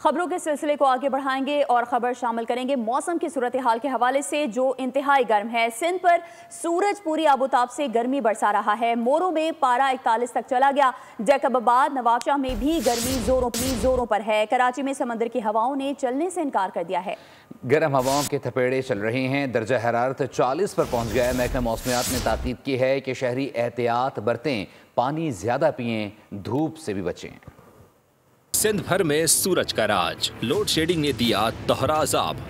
खबरों के सिलसिले को आगे बढ़ाएंगे और खबर शामिल करेंगे मौसम की सूरत हाल के हवाले से जो इंतहाई गर्म है। सिंध पर सूरज पूरी आबोताब से गर्मी बरसा रहा है। मोरो में पारा 41 तक चला गया। जैकबाबाद नवाबशाह में भी गर्मी जोरों पर है। कराची में समंदर की हवाओं ने चलने से इनकार कर दिया है। गर्म हवाओं के थपेड़े चल रहे हैं। दर्जा हरारत 40 पर पहुंच गया है। महकमा मौसमियात ने ताकीद की है कि शहरी एहतियात बरतें, पानी ज्यादा पिएं, धूप से भी बचें। सिंध भर में सूरज का राज, लोड शेडिंग ने दिया दोहरा अजाब।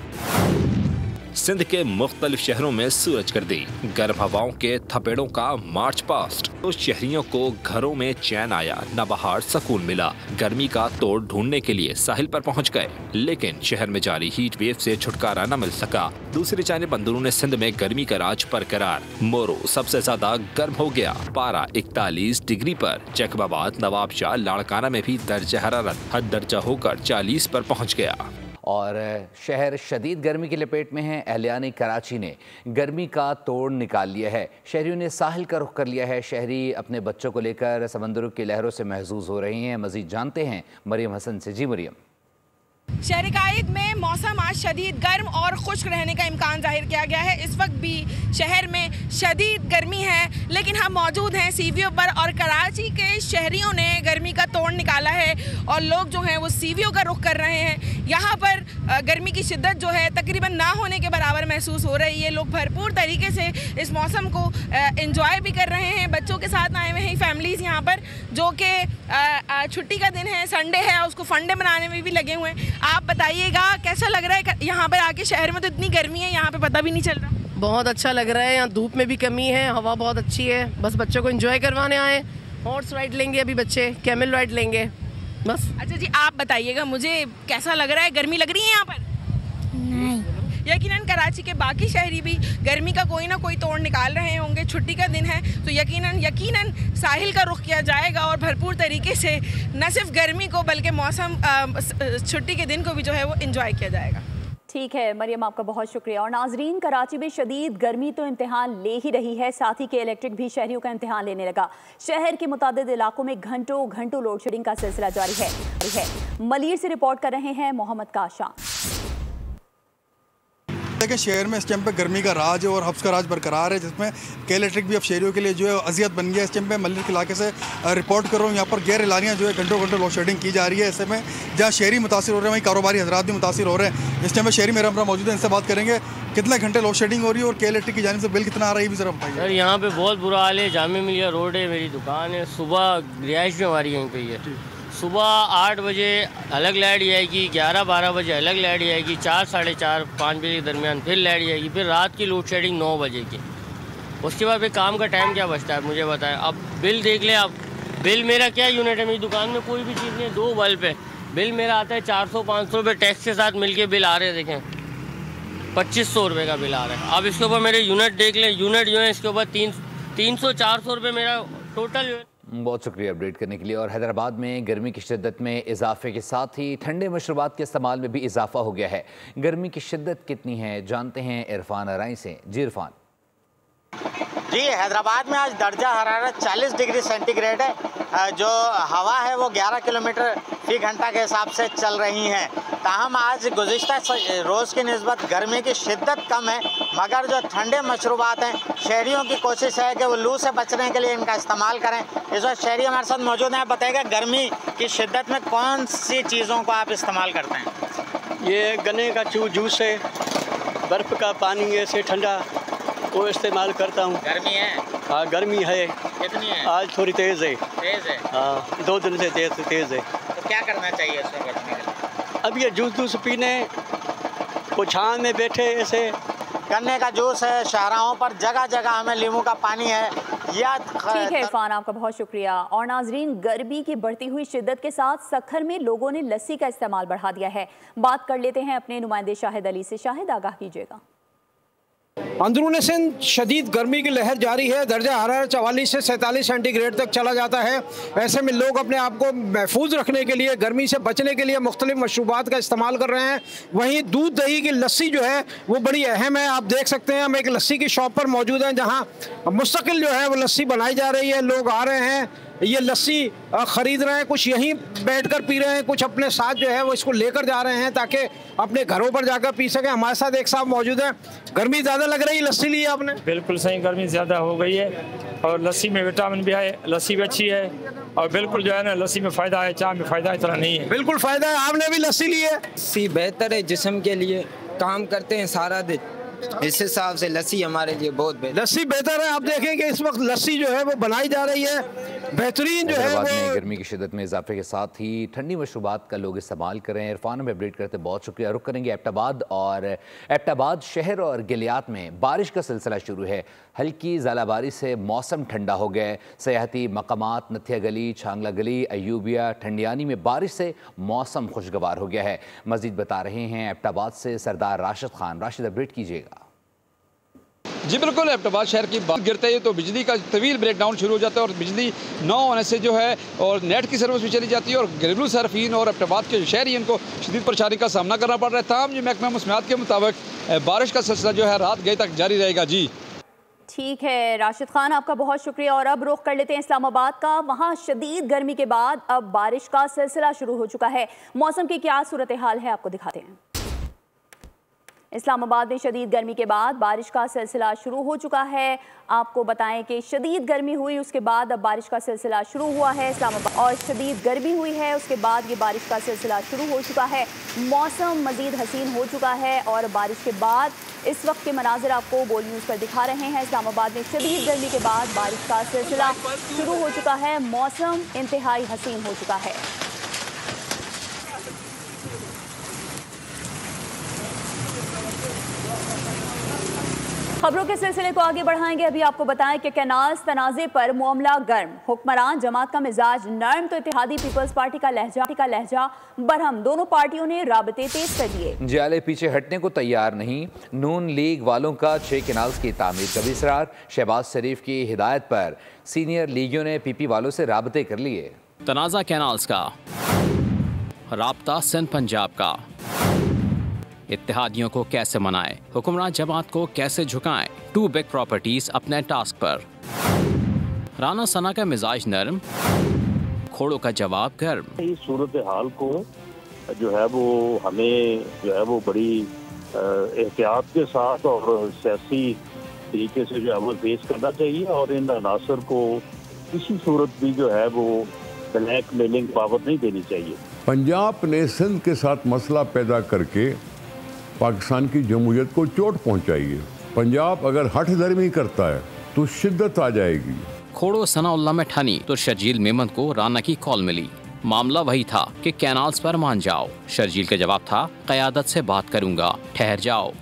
सिंध के मुख्तलिफ शहरों में सूरज कर दी। गर्म हवाओं के थपेड़ों का मार्च पास्ट, तो शहरियों को घरों में चैन आया, न बाहर सुकून मिला। गर्मी का तोड़ ढूंढने के लिए साहिल पर पहुंच गए, लेकिन शहर में जारी हीट वेव से छुटकारा न मिल सका। दूसरी जानिब अंदरून सिंध में गर्मी का राज बरकरार। मोरो सबसे ज्यादा गर्म हो गया, पारा 41 डिग्री पर। जैकबाबाद नवाबशाह लाड़काना में भी दर्जा हरारत हद दर्जा होकर 40 पर पहुँच गया और शहर शदीद गर्मी की लपेट में है। अहलियान कराची ने गर्मी का तोड़ निकाल लिया है। शहरियों ने साहिल का रुख कर लिया है। शहरी अपने बच्चों को लेकर समंदरों की लहरों से महजूज हो रही हैं। मजीद जानते हैं मरियम हसन से। जी मरियम। शहर कायद में मौसम आज शदीद गर्म और खुश्क रहने का इम्कान जाहिर किया गया है। इस वक्त भी शहर में शदीद गर्मी है, लेकिन हम मौजूद हैं सीवीओ पर और कराची के शहरियों ने गर्मी का तोड़ निकाला है और लोग जो हैं वो सीवीओ का रुख कर रहे हैं। यहाँ पर गर्मी की शिद्दत जो है तकरीबन ना होने के बराबर महसूस हो रही है। लोग भरपूर तरीके से इस मौसम को इंजॉय भी कर रहे हैं। बच्चों के साथ आए हुए हैं फैमिलीज़ यहाँ पर, जो कि छुट्टी का दिन है, संडे है, उसको फंडे मनाने में भी लगे हुए हैं। आप बताइएगा कैसा लग रहा है यहाँ पर आके? शहर में तो इतनी गर्मी है, यहाँ पे पता भी नहीं चल रहा। बहुत अच्छा लग रहा है। यहाँ धूप में भी कमी है, हवा बहुत अच्छी है। बस बच्चों को एंजॉय करवाने आए। हॉर्स राइड लेंगे अभी बच्चे, कैमल राइड लेंगे बस। अच्छा जी, आप बताइएगा मुझे कैसा लग रहा है? गर्मी लग रही है यहाँ पर? नहीं। यकीनन कराची के बाकी शहरी भी गर्मी का कोई ना कोई तोड़ निकाल रहे होंगे। छुट्टी का दिन है तो यकीनन साहिल का रुख किया जाएगा और भरपूर तरीके से न सिर्फ गर्मी को बल्कि मौसम छुट्टी के दिन को भी जो है वो एंजॉय किया जाएगा। ठीक है मरियम, आपका बहुत शुक्रिया। और नाजरीन, कराची में शदीद गर्मी तो इम्तिहान ले ही रही है, साथ ही के इलेक्ट्रिक भी शहरियों का इम्तिहान लेने लगा। शहर के मुतादिद इलाकों में घंटों लोड शेडिंग का सिलसिला जारी है। मलीर से रिपोर्ट कर रहे हैं मोहम्मद काशान। देखिए, शहर में इस टाइम पे गर्मी का राज है और हफ्स का राज बरकरार है, जिसमें के इलेक्ट्रिक भी अब शहरियों के लिए जो है अजियत बन गया। इस टाइम पे मलिर के इलाके से रिपोर्ट कर रहा हूँ। यहाँ पर गैर एलानियाँ जो है घंटों लोड शेडिंग की जा रही है। ऐसे में जहाँ शहरी मुतासिर हो रहे हैं वहीं कारोबारी हजरात भी मुतासिर हो रहे हैं। इस टाइम पे शहरी मेरा हमरा मौजूद है, इनसे बात करेंगे कितने घंटे लोड शेडिंग हो रही है और के इलेक्ट्रिक की जानिब से बिल कितना आ रहा है, भी जरा बताइए। सर यहाँ पे बहुत बुरा हाल है। जामिया मिलिया रोड है, मेरी दुकान है, सुबह रिहाइश भी हमारी यहीं पे है। सुबह 8 बजे अलग लाइट आएगी, 11-12 बजे अलग लाइट आएगी, 4, 4:30, 5 बजे के दरमियान फिर लाइट आएगी, फिर रात की लोड शेडिंग 9 बजे की। उसके बाद फिर काम का टाइम क्या बचता है मुझे बताएं। अब बिल देख लें आप। बिल मेरा क्या यूनिट है, मेरी दुकान में कोई भी चीज़ नहीं है, 2 बल्ब है। बिल मेरा आता है 400-500 रुपये टैक्स के साथ मिल के बिल आ रहे हैं। देखें 2500 रुपये का बिल आ रहा है। अब इसके ऊपर मेरे यूनिट देख लें, यूनिट जो है इसके ऊपर 300-400 रुपये मेरा टोटल। बहुत शुक्रिया अपडेट करने के लिए। और हैदराबाद में गर्मी की शिद्दत में इजाफे के साथ ही ठंडे मशरूबात के इस्तेमाल में भी इजाफा हो गया है। गर्मी की शिद्दत कितनी है जानते हैं इरफान अराई से। जी इरफान। जी, हैदराबाद में आज दर्जा हरारत 40 डिग्री सेंटीग्रेड है। जो हवा है वो 11 किलोमीटर फी घंटा के हिसाब से चल रही हैं। ताहम आज गुज़िश्ता रोज़ की निस्बत गर्मी की शिद्दत कम है, मगर जो ठंडे मशरूबात हैं शहरियों की कोशिश है कि वो लू से बचने के लिए इनका इस्तेमाल करें। इस वक्त शहरी हमारे साथ मौजूद हैं। बताइएगा गर्मी की शिद्दत में कौन सी चीज़ों को आप इस्तेमाल करते हैं? ये गन्ने का जूस है, बर्फ़ का पानी ऐसे ठंडा वो इस्तेमाल करता हूँ। गर्मी है? हाँ गर्मी है। कितनी है? आज थोड़ी तेज़ है। तेज़ है? हाँ 2 दिन से तेज़ है। तो क्या करना चाहिए इसमें बचने के लिए? अब ये जूस पीने को छाँव में बैठे ऐसे। गन्ने का जूस है, शाहराहों पर जगह हमें नींबू का पानी है या। ठीक है इरफान, आपका बहुत शुक्रिया। और नाजरीन, गर्मी की बढ़ती हुई शिद्दत के साथ सखर में लोगों ने लस्सी का इस्तेमाल बढ़ा दिया है। बात कर लेते हैं अपने नुमाइंदे शाहिद अली से। शाहिद, आगाह कीजिएगा। अंदरून सिंध शदीद गर्मी की लहर जारी है। दर्जा हरारत 44 से 47 सेंटीग्रेड तक चला जाता है। ऐसे में लोग अपने आप को महफूज रखने के लिए, गर्मी से बचने के लिए मुख्तलिफ मशरूबात का इस्तेमाल कर रहे हैं। वहीं दूध दही की लस्सी जो है वो बड़ी अहम है। आप देख सकते हैं हम एक लस्सी की शॉप पर मौजूद हैं, जहाँ मुस्तकिल जो है वो लस्सी बनाई जा रही है। लोग आ रहे हैं, ये लस्सी ख़रीद रहे हैं, कुछ यहीं बैठकर पी रहे हैं, कुछ अपने साथ जो है वो इसको लेकर जा रहे हैं ताकि अपने घरों पर जाकर पी सकें। हमारे साथ एक साहब मौजूद है। गर्मी ज़्यादा लग रही है, लस्सी ली है आपने? बिल्कुल सही, गर्मी ज़्यादा हो गई है और लस्सी में विटामिन भी है, लस्सी भी अच्छी है और बिल्कुल जो है ना लस्सी में फ़ायदा है, चाय में फ़ायदा इतना नहीं है। बिल्कुल फ़ायदा है। आपने भी लस्सी ली है? लस्सी बेहतर है, जिस्म के लिए काम करते हैं सारा दिन, इस हिसाब से लस्सी हमारे लिए बहुत बेहतर। लस्सी बेहतर है। आप देखेंगे इस वक्त लस्सी जो है वो बनाई जा रही है, बेहतरीन जो है वो। गर्मी की शिद्दत में इजाफे के साथ ही ठंडी मशरूबात का लोग इस्तेमाल करें। इरफान में अपडेट करते बहुत शुक्रिया। रुक करेंगे एबटाबाद, और एबटाबाद शहर और गिलियात में बारिश का सिलसिला शुरू है। हल्की ज़ालाबारी से मौसम ठंडा हो गया। सयाहती मकामात नथिया गली, छांगला गली, अयूबिया, ठंडियानी में बारिश से मौसम खुशगवार हो गया है। मज़ीद बता रहे हैं एबटाबाद से सरदार राशिद खान। राशिद, अपडेट कीजिएगा। जी बिल्कुल, एबटाबाद शहर की बात गिरते ही तो बिजली का तवील ब्रेकडाउन शुरू हो जाता है और बिजली न होने से जो है और नेट की सर्विस भी चली जाती है और घरेलू सर्फिन और एबटाबाद के शहरी इनको शदीद परेशानी का सामना करना पड़ रहा है। तमाम जो महकमा मौसमियात के मुताबिक बारिश का सिलसिला जो है रात गए तक जारी रहेगा। जी ठीक है राशिद खान, आपका बहुत शुक्रिया। और अब रुख कर लेते हैं इस्लामाबाद का। वहाँ शदीद गर्मी के बाद अब बारिश का सिलसिला शुरू हो चुका है। मौसम की क्या सूरत हाल है, आपको दिखाते हैं। इस्लामाबाद में शदीद गर्मी के बाद बारिश का सिलसिला शुरू हो चुका है। आपको बताएं कि शदीद गर्मी हुई, उसके बाद अब बारिश का सिलसिला शुरू हुआ है इस्लामाबाद, और शदीद गर्मी हुई है, उसके बाद ये बारिश का सिलसिला शुरू हो चुका है। मौसम मज़ीद हसीन हो चुका है और बारिश के बाद इस वक्त के मनाजिर आपको बोल न्यूज़ पर दिखा रहे हैं। इस्लामाबाद में शदीद गर्मी के बाद बारिश का सिलसिला शुरू हो चुका है। मौसम इंतहाई हसीन हो चुका है। खबरों के सिलसिले को आगे बढ़ाएंगे। अभी आपको बताएं कि कैनाल्स तनाज़े पर मामला गर्म। हुक्मरान जमात का मिजाज नरम तो इत्तेहादी पीपल्स पार्टी का लहजा बरहम। दोनों पार्टियों ने राबते तेज कर दिए। जाले पीछे हटने को तैयार नहीं। नून लीग वालों का 6 कैनाल्स की तामीर का भी इसरार। शहबाज शरीफ की हिदायत पर सीनियर लीगियों ने पीपी वालों से राबते कर लिए। तनाज़ा कैनाल्स का राब्ता सिंध पंजाब का, इत्तेहादियों को कैसे मनाएं, हुक्मरान जमात को कैसे झुकाएं, 2 बिग प्रॉपर्टीज अपने टास्क पर। राना सना का मिजाज नरम, खोड़ों का जवाब गर्म। इस सूरत हाल को जो है वो हमें जो है वो बड़ी एहतियात के साथ और सियासी तरीके से जो है वो फेस करना चाहिए और इन अनासर को किसी सूरत भी जो है वो ब्लैक मेलिंग पावर नहीं देनी चाहिए। पंजाब ने सिंध के साथ मसला पैदा करके पाकिस्तान की जमहूरियत को चोट पहुंचाई है। पंजाब अगर हठ धर्मी करता है तो शिद्दत आ जाएगी। खोड़ो सनाउल्लाह में ठानी तो शर्जील मेमन को राना की कॉल मिली। मामला वही था कि कैनाल्स पर मान जाओ। शर्जील का जवाब था क़यादत से बात करूंगा, ठहर जाओ।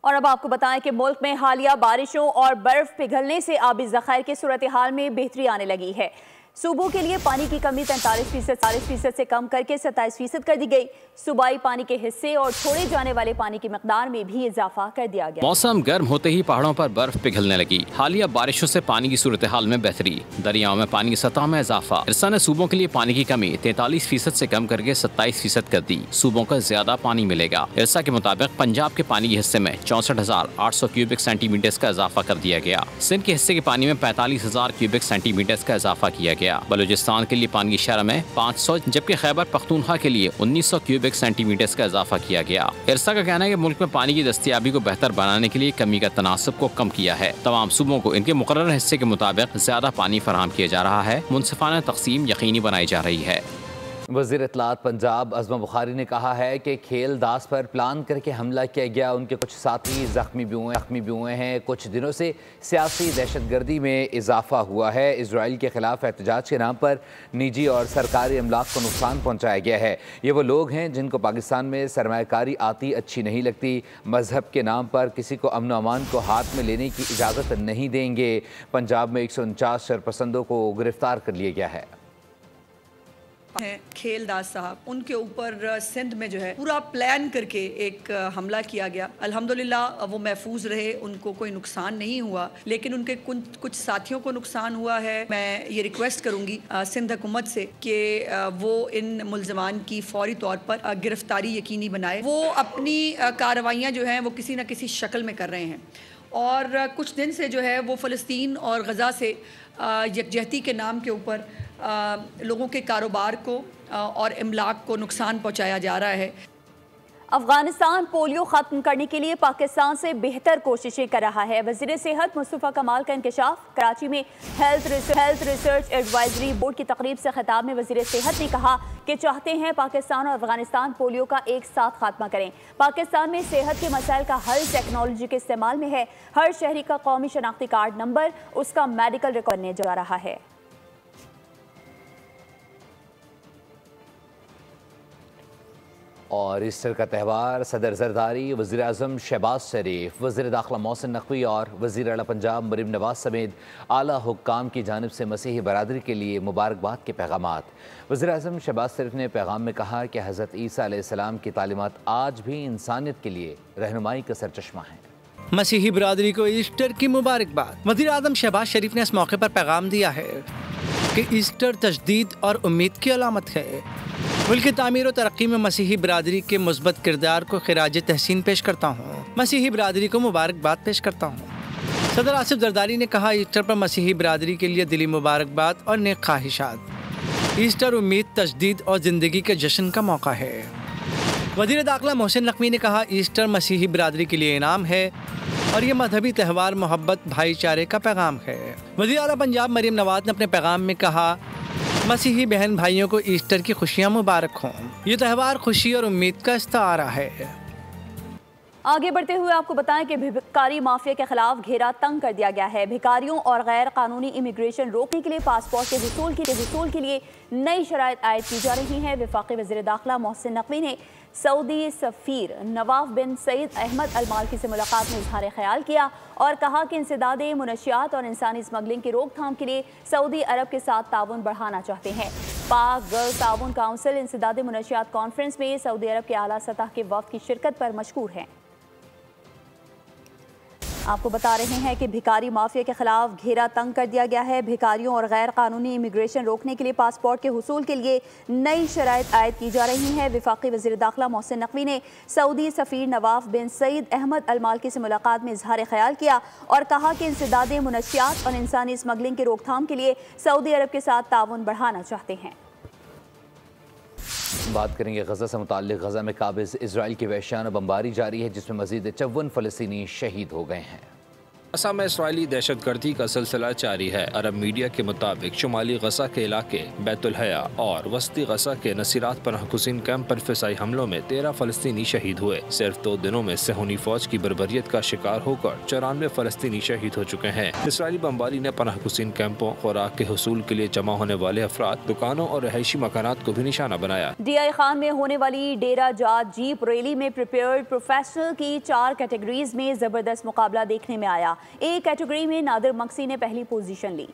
और अब आपको बताएं कि मुल्क में हालिया बारिशों और बर्फ पिघलने से आबी ज़खायर की सूरत हाल में बेहतरी आने लगी है। सूबों के लिए पानी की कमी 43% से कम करके 27% कर दी गई। सूबाई पानी के हिस्से और छोड़े जाने वाले पानी की मकदार में भी इजाफा कर दिया गया। मौसम गर्म होते ही पहाड़ों पर बर्फ पिघलने लगी। हालिया बारिशों से पानी की सूरत हाल में बेहतरी। दरियाओं में पानी की सतह में इजाफा। इरसा ने सूबों के लिए पानी की कमी 43% से कम करके 27% कर दी। सूबों को ज्यादा पानी मिलेगा। इरसा के मुताबिक पंजाब के पानी के हिस्से में 64,800 क्यूबिक सेंटीमीटर का इजाफा कर दिया गया। सिंध के हिस्से के पानी में 45,000 क्यूबिक सेंटीमीटर का इजाफा किया गया। बलूचिस्तान के लिए पानी की शरह में 500, जबकि खैबर पख्तूनख्वा के लिए 1900 क्यूबिक सेंटीमीटर का इजाफा किया गया। इरसा का कहना है कि मुल्क में पानी की दस्तियाबी को बेहतर बनाने के लिए कमी का तनासब को कम किया है। तमाम सूबों को इनके मुकर्रर हिस्से के मुताबिक ज्यादा पानी फराहम किया जा रहा है। मुनसिफाना तकसीम यकीनी बनाई जा रही है। वज़ीर इत्तलात पंजाब अज़मा बुखारी ने कहा है कि खेल दास पर प्लान करके हमला किया गया। उनके कुछ साथी जख्मी भी हुए हैं। कुछ दिनों से सियासी दहशतगर्दी में इजाफा हुआ है। इजराइल के खिलाफ एहतजाज के नाम पर निजी और सरकारी अमलाक को नुकसान पहुँचाया गया है। ये वो लोग हैं जिनको पाकिस्तान में सरमायाकारी आती अच्छी नहीं लगती। मजहब के नाम पर किसी को अमन अमान को हाथ में लेने की इजाज़त नहीं देंगे। पंजाब में 149 शरपसंदों को गिरफ्तार कर लिया गया है। हैं खेल दास साहब, उनके ऊपर सिंध में जो है पूरा प्लान करके एक हमला किया गया। अल्हम्दुलिल्लाह वो महफूज रहे, उनको कोई नुकसान नहीं हुआ, लेकिन उनके कुछ साथियों को नुकसान हुआ है। मैं ये रिक्वेस्ट करूंगी सिंध हुकूमत से कि वो इन मुल्ज़मान की फौरी तौर पर गिरफ्तारी यकीनी बनाए। वो अपनी कार्रवाइयाँ जो हैं वो किसी न किसी शक्ल में कर रहे हैं। और कुछ दिन से जो है वो फ़लस्तीन और गज़ा से यकजहती के नाम के ऊपर लोगों के कारोबार को और इमलाक को नुकसान पहुँचाया जा रहा है। अफगानिस्तान पोलियो खत्म करने के लिए पाकिस्तान से बेहतर कोशिशें कर रहा है। वज़ीर सेहत मुस्तफ़ा कमाल का इंकशाफ। कराची में हेल्थ रिसर्च एडवाइजरी बोर्ड की तकरीब से खिताब में वज़ीर सेहत ने कहा कि चाहते हैं पाकिस्तान और अफगानिस्तान पोलियो का एक साथ खात्मा करें। पाकिस्तान में सेहत के मसाइल का हल टेक्नोलॉजी के इस्तेमाल में है। हर शहरी का कौमी शनाख्ती कार्ड नंबर उसका मेडिकल रिकॉर्ड करने जा रहा है। और ईस्टर का त्यौहार सदर जरदारी, वज़ीर आज़म शहबाज शरीफ, वज़ीर दाखिला मोहसिन नकवी और वज़ीर आला पंजाब मरीम नवाज समेत आला हुक्काम की जानिब से मसीही बरादरी के लिए मुबारकबाद के पैगामात। वज़ीर आज़म शहबाज शरीफ ने पैगाम में कहा कि हज़रत ईसा अलैहिस्सलाम की तालीमात आज भी इंसानियत के लिए रहनुमाई का सरचश्मा है। मसीही बरादरी को ईस्टर की मुबारकबाद। वज़ीर आज़म शहबाज शरीफ ने इस मौके पर पैगाम दिया है कि ईस्टर तजदीद और उम्मीद की अलामत है। मुल्क की तामीर और तरक्की में मसीही बरादरी के मुस्बत किरदार को खिराज तहसीन पेश करता हूँ। मसीही बरादरी को मुबारकबाद पेश करता हूँ। सदर आसिफ जरदारी ने कहा, ईस्टर पर मसीही बरादरी के लिए दिली मुबारकबाद और नेक ख्वाहिशात। ईस्टर उम्मीद, तजदीद और ज़िंदगी के जश्न का मौका है। वज़ीर दाखिला मोहसिन नकवी ने कहा, ईस्टर मसीही बरादरी के लिए इनाम है और ये मजहबी त्यौहार मोहब्बत भाईचारे का पैगाम है। वज़ीर आला पंजाब मरीम नवाज ने अपने पैगाम में कहा, मसीही बहन भाइयों को ईस्टर की खुशियाँ मुबारक हों। ये त्यौहार खुशी और उम्मीद का इस्तारा है। आगे बढ़ते हुए आपको बताएं कि भिखारी माफिया के खिलाफ घेरा तंग कर दिया गया है। भिखारियों और गैर कानूनी इमिग्रेशन रोकने के लिए पासपोर्ट के हुसूल के लिए नई शराइत आयद की जा रही है। वफाकी वज़ीर दाखिला मोहसिन नकवी ने सऊदी सफ़ीर नवाफ बिन सईद अहमद अल मालकी से मुलाकात में इजहार ख्याल किया और कहा कि इंसदाद मुनशियात और इंसानी स्मगलिंग की रोकथाम के लिए सऊदी अरब के साथ ताउन बढ़ाना चाहते हैं। पाक गर्ल ताउन काउंसिल इंसदाद मुनशियात कॉन्फ्रेंस में सऊदी अरब के आला सतह के वफ़द की शिरकत पर मशकूर हैं। आपको बता रहे हैं कि भिखारी माफिया के खिलाफ घेरा तंग कर दिया गया है। भिखारियों और गैर कानूनी इमिग्रेशन रोकने के लिए पासपोर्ट के हुसूल के लिए नई शराइत आयद की जा रही हैं। वफाकी वज़ीर दाखिला मोहसिन नकवी ने सऊदी सफ़ीर नवाफ बिन सईद अहमद अल मालकी से मुलाकात में इजहार ख्याल किया और कहा कि इंसदाद मुनशियात और इंसानी स्मगलिंग की रोकथाम के लिए सऊदी अरब के साथ ताउन बढ़ाना चाहते हैं। बात करेंगे गजा से मुताल्लिक। गजा में काबिज़ इजराइल की वहशियाना बमबारी जारी है, जिसमें मज़ीद 54 फ़लस्तीनी शहीद हो गए हैं। गजा में इसराइली दहशतगर्दी का सिलसिला जारी है। अरब मीडिया के मुताबिक शुमाली गजा के इलाके बैतुल हया और वस्ती गजा के नसीरात पनाह गुज़ीन कैंप पर फिज़ाई हमलों में 13 फ़लस्तीनी शहीद हुए। सिर्फ 2 दिनों में सेहूनी फौज की बर्बरियत का शिकार होकर 94 फ़लस्तीनी शहीद हो चुके हैं। इसराइली बमबारी ने पनाह गुज़ीन कैंपों, खुराक के हुसूल के लिए जमा होने वाले अफराद, दुकानों और रहायशी मकानात को भी निशाना बनाया। DI खान में होने वाली डेरा जात जीप रैली में प्रिपेयर्ड प्रोफेशनल की 4 कैटेगरीज में जबरदस्त मुकाबला देखने में आया। एक कैटेगरी में नादिर मक्सी ने पहली पोजीशन ली।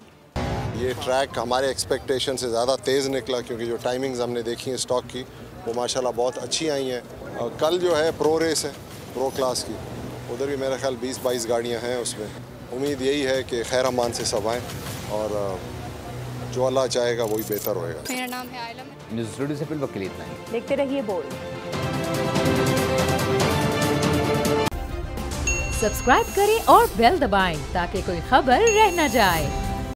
ये ट्रैक हमारे एक्सपेक्टेशन से ज़्यादा तेज़ निकला, क्योंकि जो टाइमिंग्स हमने देखी हैं स्टॉक की वो माशाल्लाह बहुत अच्छी आई हैं। कल जो है प्रो रेस है, प्रो क्लास की, उधर भी मेरा ख्याल 20-22 गाड़ियाँ हैं उसमें। उम्मीद यही है कि खैर अमान से सब आएँ और जो अल्लाह चाहेगा वही बेहतर होएगा। मेरा नाम है आयला। न्यूज़ स्टूडियो से फिल वकील इतना ही। देखते रहिए बोल। सब्सक्राइब करें और बेल दबाएं ताकि कोई खबर रह न जाए।